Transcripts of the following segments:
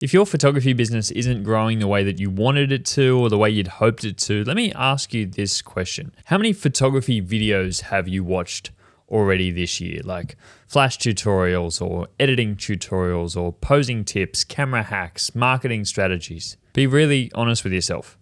If your photography business isn't growing the way that you wanted it to or the way you'd hoped it to, let me ask you this question. How many photography videos have you watched already this year? Like flash tutorials or editing tutorials or posing tips, camera hacks, marketing strategies. Be really honest with yourself.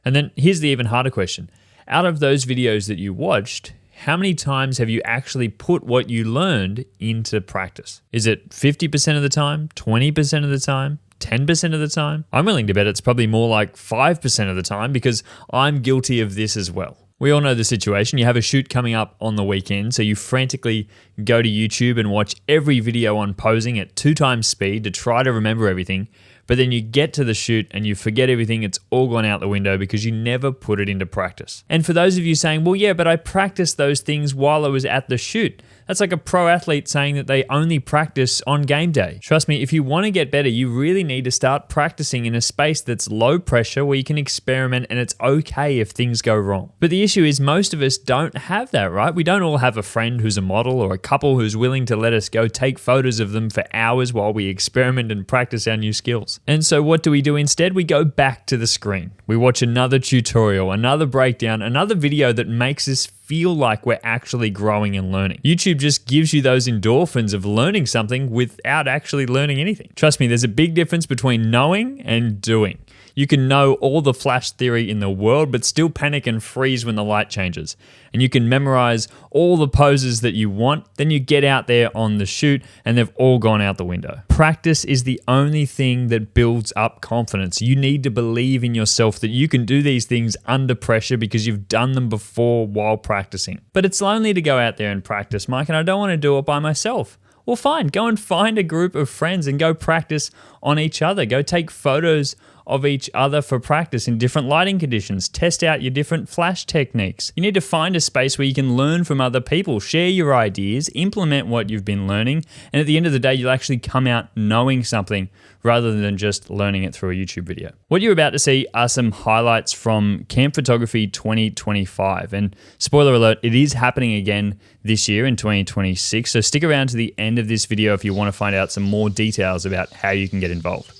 And then here's the even harder question. Out of those videos that you watched, how many times have you actually put what you learned into practice? Is it 50% of the time, 20% of the time, 10% of the time? I'm willing to bet it's probably more like 5% of the time because I'm guilty of this as well. We all know the situation. You have a shoot coming up on the weekend, so you frantically go to YouTube and watch every video on posing at 2 times speed to try to remember everything. But then you get to the shoot and you forget everything. It's all gone out the window because you never put it into practice. And for those of you saying, well, yeah, but I practiced those things while I was at the shoot. That's like a pro athlete saying that they only practice on game day. Trust me, if you want to get better, you really need to start practicing in a space that's low pressure where you can experiment and it's okay if things go wrong. But the issue is most of us don't have that, right? We don't all have a friend who's a model or a couple who's willing to let us go take photos of them for hours while we experiment and practice our new skills. And so what do we do instead? We go back to the screen. We watch another tutorial, another breakdown, another video that makes us feel like we're actually growing and learning. YouTube just gives you those endorphins of learning something without actually learning anything. Trust me, there's a big difference between knowing and doing. You can know all the flash theory in the world, but still panic and freeze when the light changes. And you can memorize all the poses that you want, then you get out there on the shoot and they've all gone out the window. Practice is the only thing that builds up confidence. You need to believe in yourself that you can do these things under pressure because you've done them before while practicing. But it's lonely to go out there and practice, Mike, and I don't want to do it by myself. Well, fine, go and find a group of friends and go practice on each other. Go take photos of each other for practice in different lighting conditions. Test out your different flash techniques. You need to find a space where you can learn from other people, share your ideas, implement what you've been learning, and at the end of the day, you'll actually come out knowing something rather than just learning it through a YouTube video. What you're about to see are some highlights from Camp Photography 2025. And spoiler alert, it is happening again this year in 2026. So stick around to the end of this video if you want to find out some more details about how you can get involved.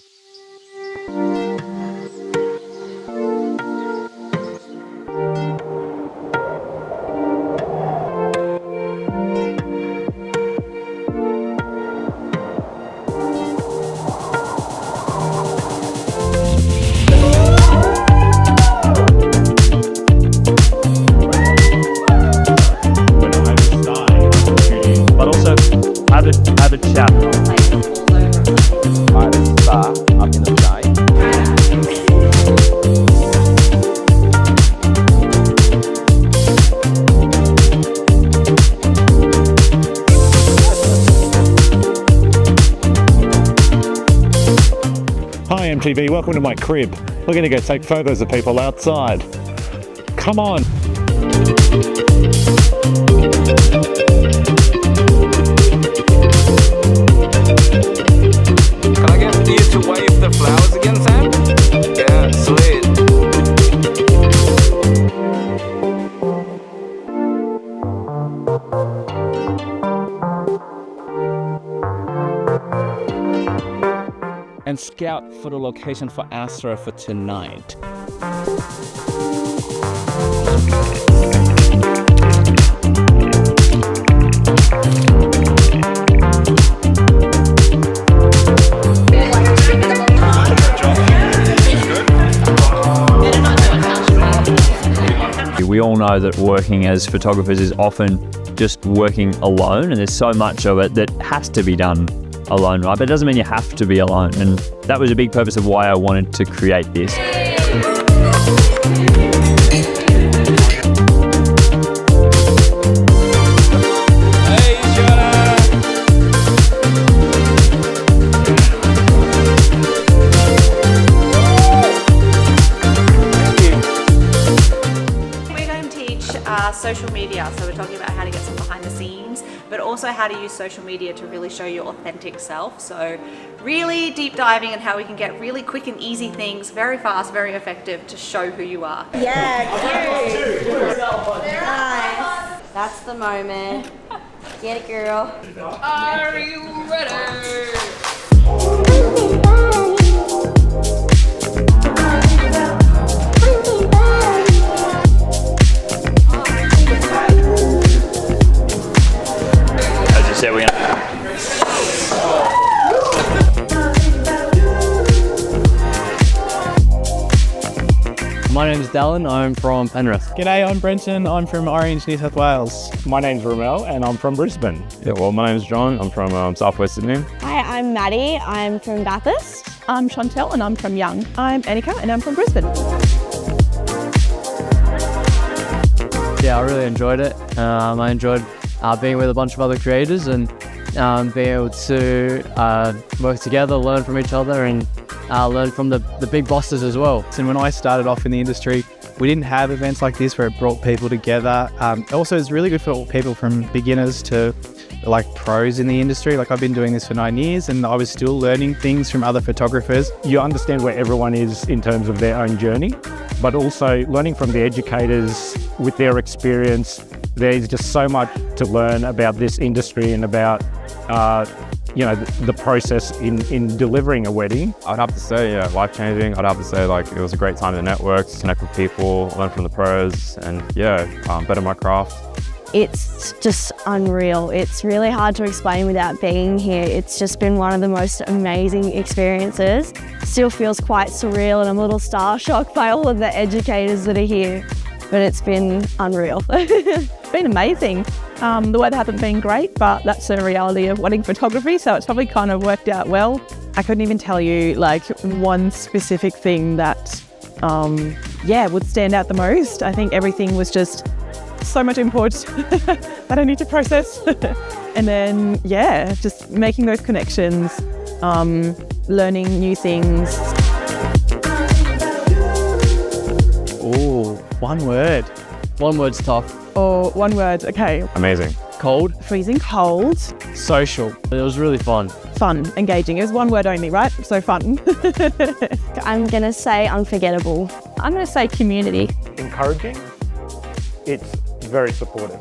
Have a chat. Up in the sky. Hi MTV, welcome to my crib. We're going to go take photos of people outside. Come on. To wave the flowers again, Sam? Yeah, sweet. And scout for the location for Astra for tonight. We all know that working as photographers is often just working alone, and there's so much of it that has to be done alone, right? But it doesn't mean you have to be alone, and that was a big purpose of why I wanted to create this. Social media, so we're talking about how to get some behind the scenes, but also how to use social media to really show your authentic self. So really deep diving in how we can get really quick and easy things, very fast, very effective to show who you are. Yeah, cute. Nice. That's the moment. Get it, girl. Are you ready? My name's Dallin, I'm from Penrith. G'day, I'm Brenton, I'm from Orange, New South Wales. My name's Ramel and I'm from Brisbane. Yeah, well, my name's John, I'm from Southwest Sydney. Hi, I'm Maddie, I'm from Bathurst. I'm Chantel and I'm from Young. I'm Annika and I'm from Brisbane. Yeah, I really enjoyed it. I enjoyed being with a bunch of other creators and being able to work together, learn from each other and learn from the big bosses as well. And when I started off in the industry, we didn't have events like this where it brought people together. Also, it's really good for people from beginners to like pros in the industry. Like I've been doing this for 9 years and I was still learning things from other photographers. You understand where everyone is in terms of their own journey, but also learning from the educators with their experience. There's just so much to learn about this industry and about the process in delivering a wedding. I'd have to say, yeah, life-changing. I'd have to say, like, it was a great time to network, connect with people, learn from the pros, and yeah, better my craft. It's just unreal. It's really hard to explain without being here. It's just been one of the most amazing experiences. Still feels quite surreal and I'm a little star-shocked by all of the educators that are here, but it's been unreal. It's been amazing. The weather hasn't been great, but that's the reality of wedding photography, so it's probably kind of worked out well. I couldn't even tell you like one specific thing that would stand out the most. I think everything was just so much input that I need to process. And then, just making those connections, learning new things. Oh, one word. One word's tough. Or one word, okay. Amazing. Cold. Freezing cold. Social. It was really fun. Fun, engaging. It was one word only, right? So fun. I'm gonna say unforgettable. I'm gonna say community. Encouraging. It's very supportive.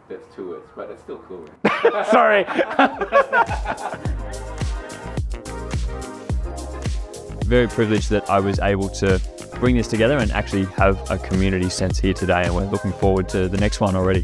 That's 2 words, but it's still cool. Sorry. Very privileged that I was able to bring this together and actually have a community sense here today, and we're looking forward to the next one already.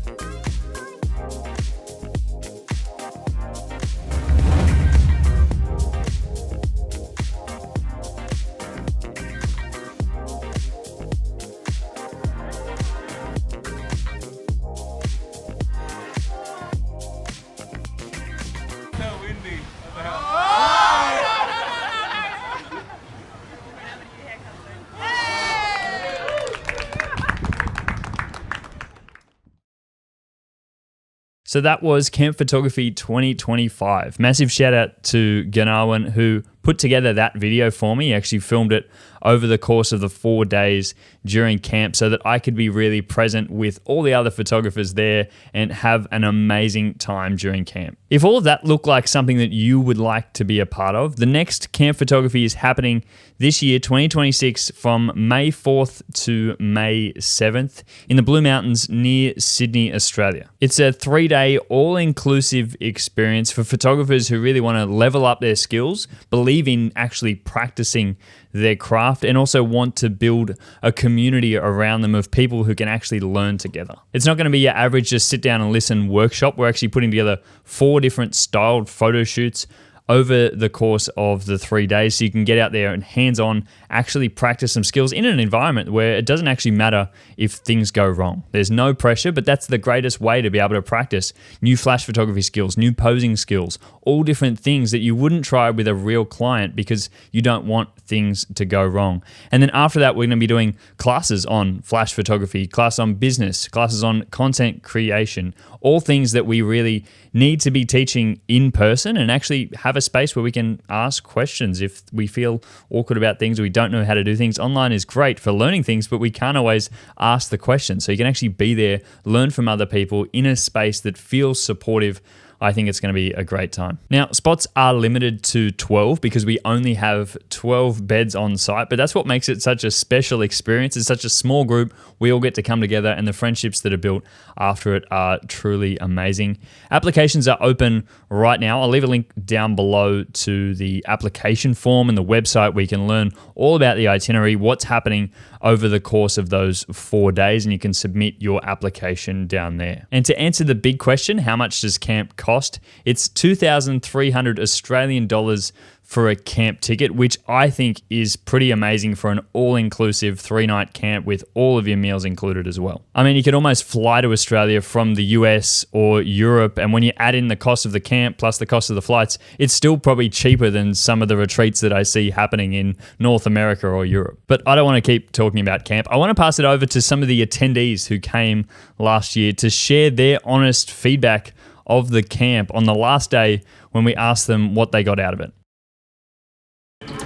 So that was Camp Photography 2025. Massive shout out to Gunawan who put together that video for me. He actually filmed it over the course of the 4 days during camp so that I could be really present with all the other photographers there and have an amazing time during camp. If all of that looked like something that you would like to be a part of, the next Camp Photography is happening this year, 2026, from May 4th to May 7th in the Blue Mountains near Sydney, Australia. It's a 3-day all-inclusive experience for photographers who really want to level up their skills, believe in actually practicing their craft, and also want to build a community around them of people who can actually learn together. It's not going to be your average just sit down and listen workshop. We're actually putting together 4 different styled photo shoots over the course of the 3 days so you can get out there and hands-on actually practice some skills in an environment where it doesn't actually matter if things go wrong. There's no pressure, but that's the greatest way to be able to practice new flash photography skills, new posing skills, all different things that you wouldn't try with a real client because you don't want things to go wrong. And then after that, we're going to be doing classes on flash photography, classes on business, classes on content creation, all things that we really need to be teaching in person and actually have a space where we can ask questions if we feel awkward about things or we don't know how to do things. Online is great for learning things, but we can't always ask the questions. So you can actually be there, learn from other people in a space that feels supportive. I think it's going to be a great time. Now, spots are limited to 12 because we only have 12 beds on site, but that's what makes it such a special experience. It's such a small group. We all get to come together and the friendships that are built after it are truly amazing. Applications are open right now. I'll leave a link down below to the application form and the website where you can learn all about the itinerary, what's happening over the course of those 4 days, and you can submit your application down there. And to answer the big question, how much does camp cost? cost. It's 2,300 Australian dollars for a camp ticket, which I think is pretty amazing for an all-inclusive 3-night camp with all of your meals included as well. I mean, you could almost fly to Australia from the US or Europe, and when you add in the cost of the camp plus the cost of the flights, it's still probably cheaper than some of the retreats that I see happening in North America or Europe. But I don't want to keep talking about camp. I want to pass it over to some of the attendees who came last year to share their honest feedback of the camp on the last day when we asked them what they got out of it.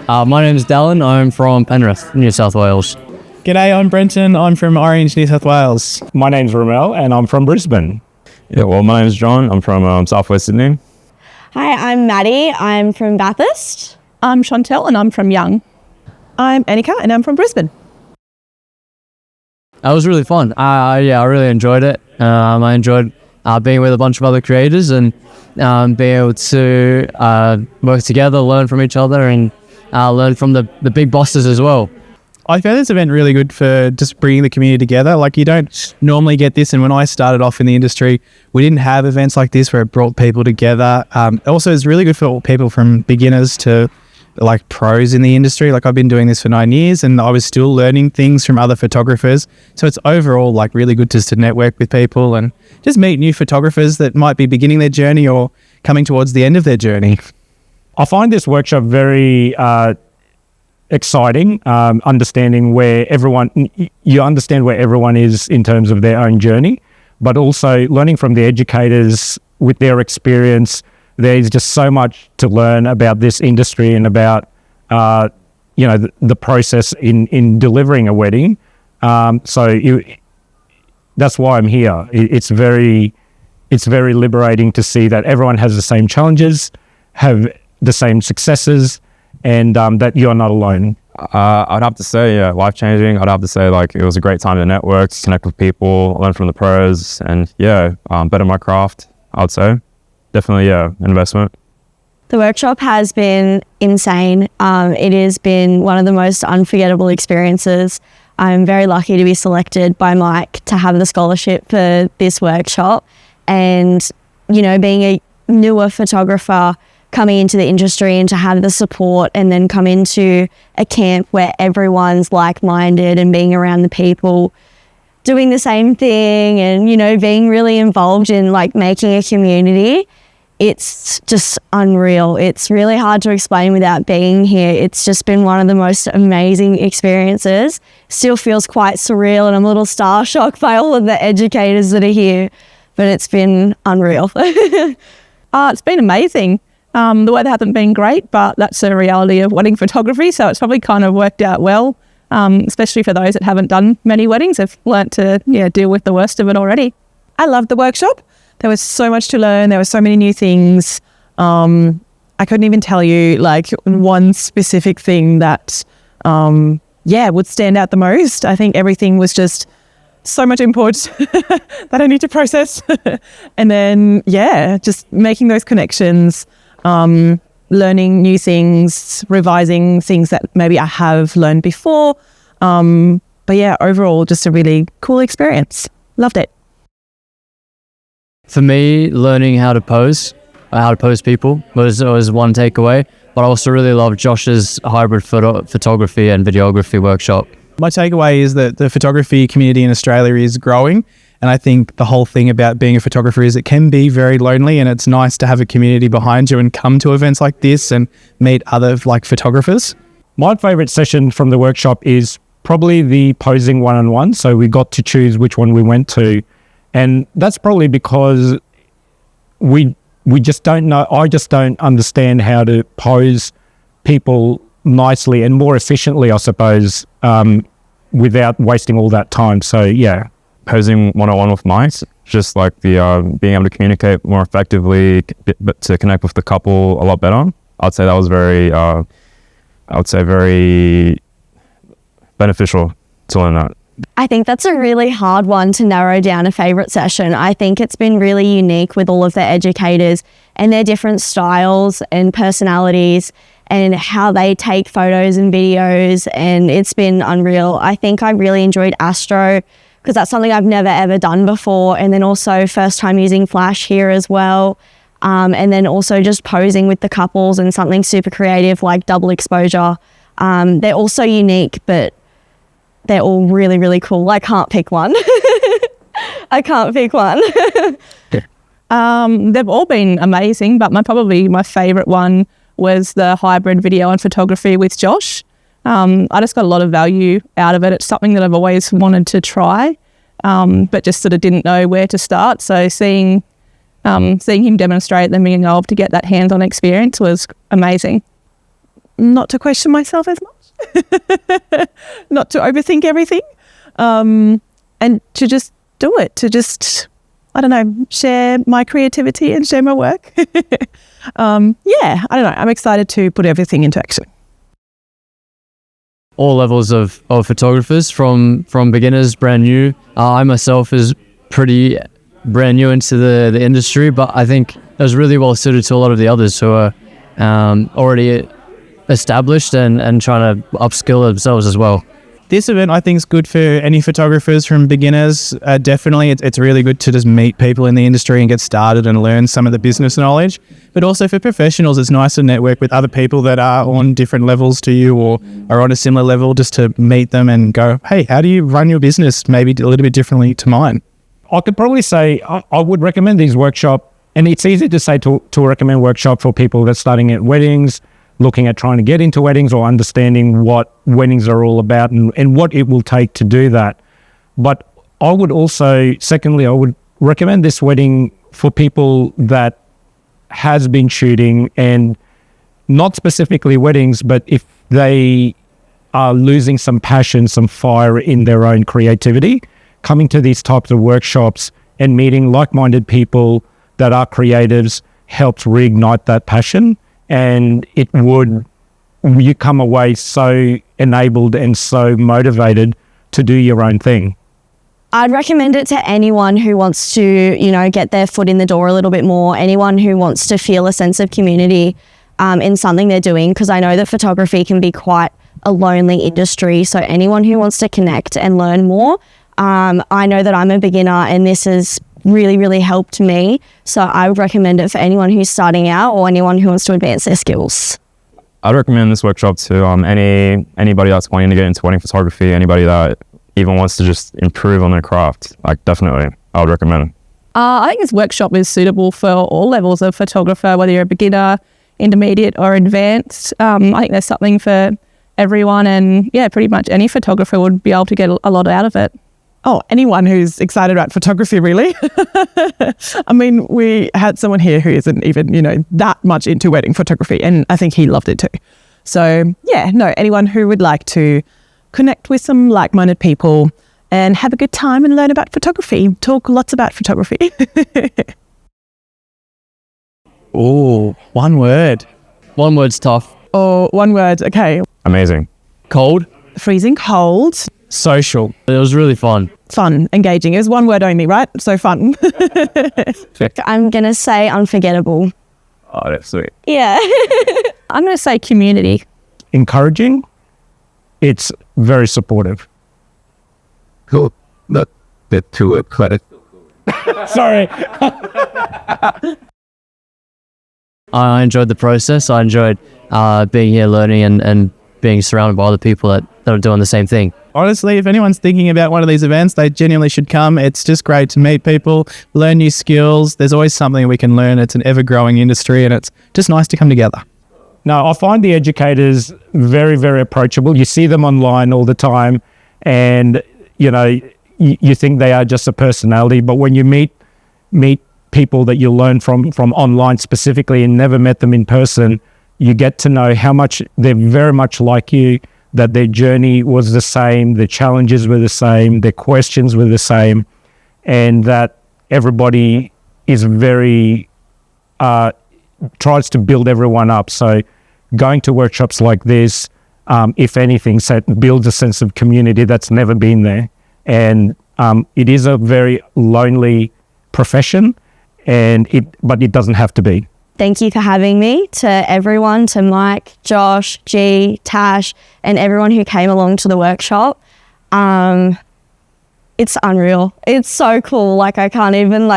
My name is Dallin. I'm from Penrith, New South Wales. G'day, I'm Brenton. I'm from Orange, New South Wales. My name's Ramel and I'm from Brisbane. Yeah, well, my name's John. I'm from Southwest Sydney. Hi, I'm Maddie. I'm from Bathurst. I'm Chantel and I'm from Young. I'm Annika and I'm from Brisbane. It was really fun. I really enjoyed it. I enjoyed being with a bunch of other creators and being able to work together, learn from each other, and learn from the big bosses as well. I found this event really good for just bringing the community together. Like, you don't normally get this, and when I started off in the industry, we didn't have events like this where it brought people together. Also, it's really good for people from beginners to like pros in the industry. Like, I've been doing this for 9 years and I was still learning things from other photographers. So it's overall like really good just to network with people and just meet new photographers that might be beginning their journey or coming towards the end of their journey. I find this workshop very exciting, understanding where you understand where everyone is in terms of their own journey, but also learning from the educators with their experience. There's just so much to learn about this industry and about, the process in delivering a wedding. That's why I'm here. It's very liberating to see that everyone has the same challenges, have the same successes, and that you're not alone. I'd have to say, yeah, life-changing. I'd have to say, like, it was a great time to network, connect with people, learn from the pros, and better my craft, I would say. Definitely, investment. The workshop has been insane. It has been one of the most unforgettable experiences. I'm very lucky to be selected by Mike to have the scholarship for this workshop. And, being a newer photographer coming into the industry and to have the support and then come into a camp where everyone's like-minded and being around the people doing the same thing and, being really involved in like making a community. It's just unreal. It's really hard to explain without being here. It's just been one of the most amazing experiences. Still feels quite surreal and I'm a little star-shocked by all of the educators that are here, but it's been unreal. It's been amazing. The weather hasn't been great, but that's the reality of wedding photography, so it's probably kind of worked out well, especially for those that haven't done many weddings, have learnt to deal with the worst of it already. I loved the workshop. There was so much to learn. There were so many new things. I couldn't even tell you like one specific thing that, would stand out the most. I think everything was just so much input that I need to process. And then, just making those connections, learning new things, revising things that maybe I have learned before. Overall, just a really cool experience. Loved it. For me, learning how to pose people was one takeaway, but I also really loved Josh's hybrid photography and videography workshop. My takeaway is that the photography community in Australia is growing, and I think the whole thing about being a photographer is it can be very lonely, and it's nice to have a community behind you and come to events like this and meet other like photographers. My favourite session from the workshop is probably the posing one-on-one. So we got to choose which one we went to. And that's probably because we just don't know. I just don't understand how to pose people nicely and more efficiently, I suppose, without wasting all that time. So, yeah. Posing one-on-one with mics, just like the being able to communicate more effectively, but to connect with the couple a lot better. I'd say that was very beneficial to learn that. I think that's a really hard one to narrow down a favourite session. I think it's been really unique with all of the educators and their different styles and personalities and how they take photos and videos, and it's been unreal. I think I really enjoyed Astro because that's something I've never ever done before, and then also first time using Flash here as well. And then also just posing with the couples and something super creative like double exposure. They're all so unique, but they're all really, really cool. I can't pick one. I can't pick one. They've all been amazing, but probably my favourite one was the hybrid video and photography with Josh. I just got a lot of value out of it. It's something that I've always wanted to try, but just sort of didn't know where to start. So seeing him demonstrate and being able to get that hands-on experience was amazing. Not to question myself as much, not to overthink everything, and to just do it, to just, I don't know, share my creativity and share my work. I don't know. I'm excited to put everything into action. All levels of photographers, from beginners, brand new. I myself is pretty brand new into the industry, but I think it was really well suited to a lot of the others who are already established and trying to upskill themselves as well. This event, I think, is good for any photographers from beginners. Definitely, it's really good to just meet people in the industry and get started and learn some of the business knowledge. But also for professionals, it's nice to network with other people that are on different levels to you or are on a similar level, just to meet them and go, hey, how do you run your business maybe a little bit differently to mine? I could probably say I would recommend these workshops, and it's easy to say to recommend workshop for people that's starting at weddings, looking at trying to get into weddings or understanding what weddings are all about and what it will take to do that. But I would also, secondly, I would recommend this wedding for people that has been shooting, and not specifically weddings, but if they are losing some passion, some fire in their own creativity, coming to these types of workshops and meeting like-minded people that are creatives helps reignite that passion. And you come away so enabled and so motivated to do your own thing. I'd recommend it to anyone who wants to, get their foot in the door a little bit more, anyone who wants to feel a sense of community in something they're doing, because I know that photography can be quite a lonely industry. So anyone who wants to connect and learn more, I know that I'm a beginner and this has really, really helped me. So I would recommend it for anyone who's starting out or anyone who wants to advance their skills. I'd recommend this workshop to anybody that's wanting to get into wedding photography, anybody that even wants to just improve on their craft. Like, definitely, I would recommend it. I think this workshop is suitable for all levels of photographer, whether you're a beginner, intermediate or advanced. I think there's something for everyone, and pretty much any photographer would be able to get a lot out of it. Oh, anyone who's excited about photography, really. I mean, we had someone here who isn't even, that much into wedding photography, and I think he loved it too. So, anyone who would like to connect with some like-minded people and have a good time and learn about photography, talk lots about photography. Oh, one word. One word's tough. Oh, one word, okay. Amazing. Cold. Freezing cold. Social. It was really fun. Fun, engaging. It was one word only, right? So fun. I'm going to say unforgettable. Oh, that's sweet. Yeah. I'm going to say community. Encouraging. It's very supportive. Cool. Not that too credit. Sorry. I enjoyed the process. I enjoyed being here, learning and being surrounded by other people that are doing the same thing. Honestly, if anyone's thinking about one of these events, they genuinely should come. It's just great to meet people, learn new skills. There's always something we can learn. It's an ever-growing industry, and it's just nice to come together. No, I find the educators very, very approachable. You see them online all the time, and you think they are just a personality. But when you meet people that you learn from online specifically and never met them in person, you get to know how much they're very much like you, that their journey was the same, their challenges were the same, their questions were the same, and that everybody is very, tries to build everyone up. So going to workshops like this, if anything, builds a sense of community that's never been there. And it is a very lonely profession, but it doesn't have to be. Thank you for having me. To everyone, to Mike, Josh, G, Tash, and everyone who came along to the workshop. It's unreal. It's so cool. Like, I can't even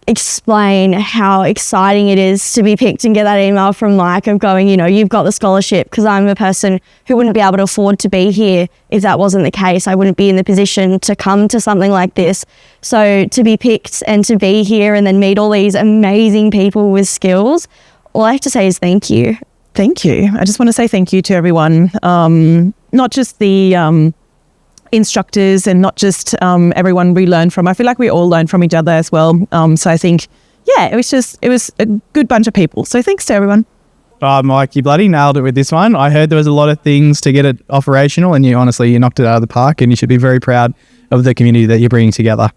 explain how exciting it is to be picked and get that email from Mike of going, you know, you've got the scholarship, because I'm a person who wouldn't be able to afford to be here if that wasn't the case. I wouldn't be in the position to come to something like this. So to be picked and to be here and then meet all these amazing people with skills, all I have to say is thank you. Thank you. I just want to say thank you to everyone, not just the instructors and not just everyone we learn from. I feel like we all learn from each other as well. So I think, yeah, it was a good bunch of people. So thanks to everyone. Mike, you bloody nailed it with this one. I heard there was a lot of things to get it operational, and you knocked it out of the park, and you should be very proud of the community that you're bringing together.